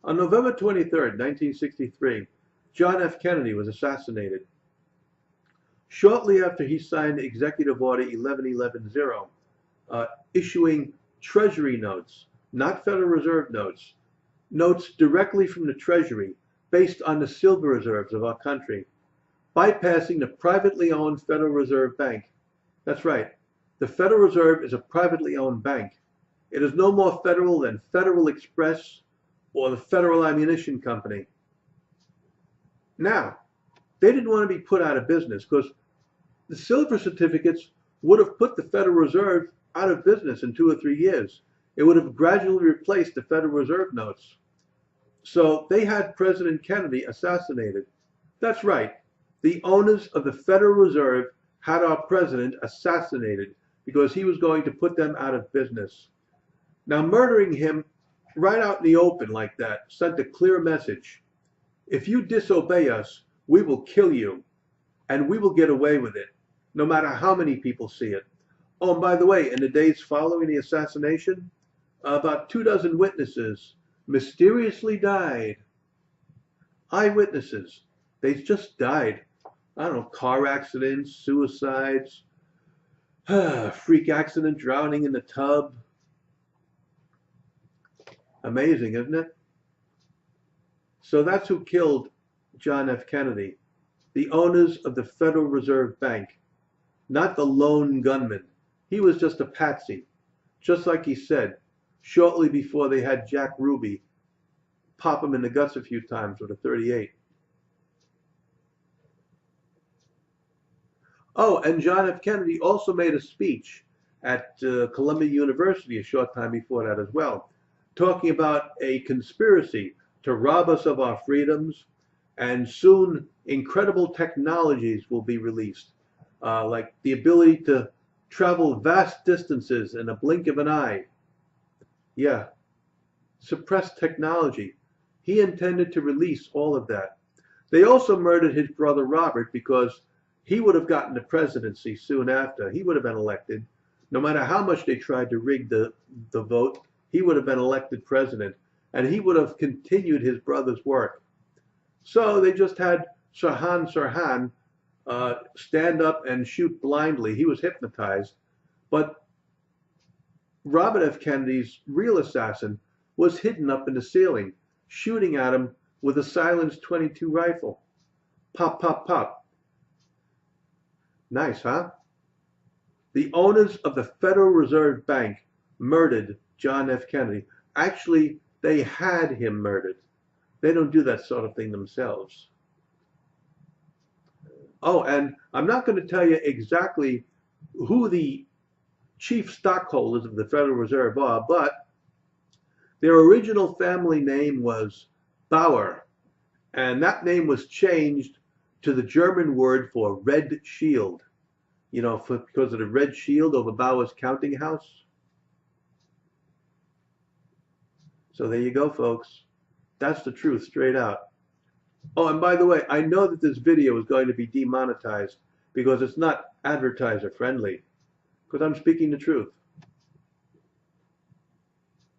On November 23rd, 1963, John F. Kennedy was assassinated. Shortly after he signed Executive Order 11110, issuing Treasury notes, not Federal Reserve notes, notes directly from the Treasury based on the silver reserves of our country, bypassing the privately owned Federal Reserve Bank. That's right, the Federal Reserve is a privately owned bank. It is no more federal than Federal Express or the Federal Ammunition Company. Now, they didn't want to be put out of business because the silver certificates would have put the Federal Reserve out of business in 2 or 3 years. It would have gradually replaced the Federal Reserve notes. So they had President Kennedy assassinated. That's right. The owners of the Federal Reserve had our president assassinated because he was going to put them out of business. Now, murdering him right out in the open like that sent a clear message. If you disobey us, we will kill you, and we will get away with it, no matter how many people see it. Oh, and by the way, in the days following the assassination, about 24 witnesses mysteriously died. Eyewitnesses. They just died. I don't know, car accidents, suicides, freak accident, drowning in the tub. Amazing, isn't it? So that's who killed John F. Kennedy. The owners of the Federal Reserve Bank, not the lone gunman. He was just a patsy, just like he said, shortly before they had Jack Ruby pop him in the guts a few times with a .38. Oh, and John F. Kennedy also made a speech at Columbia University a short time before that as well, talking about a conspiracy to rob us of our freedoms, and soon incredible technologies will be released, like the ability to travel vast distances in a blink of an eye. Yeah, suppressed technology. He intended to release all of that. They also murdered his brother Robert because he would have gotten the presidency soon after. He would have been elected. No matter how much they tried to rig the vote, he would have been elected president, and he would have continued his brother's work. So they just had Sirhan stand up and shoot blindly. He was hypnotized. But Robert F. Kennedy's real assassin was hidden up in the ceiling, shooting at him with a silenced .22 rifle. Pop, pop, pop. Nice, huh? The owners of the Federal Reserve Bank murdered John F. Kennedy. Actually, they had him murdered. They don't do that sort of thing themselves. Oh, and I'm not going to tell you exactly who the chief stockholders of the Federal Reserve are, but their original family name was Bauer, and that name was changed to the German word for Red Shield, you know, because of the red shield over Bauer's counting house. So there you go, folks. That's the truth, straight out. Oh, and by the way, I know that this video is going to be demonetized because it's not advertiser friendly, because I'm speaking the truth.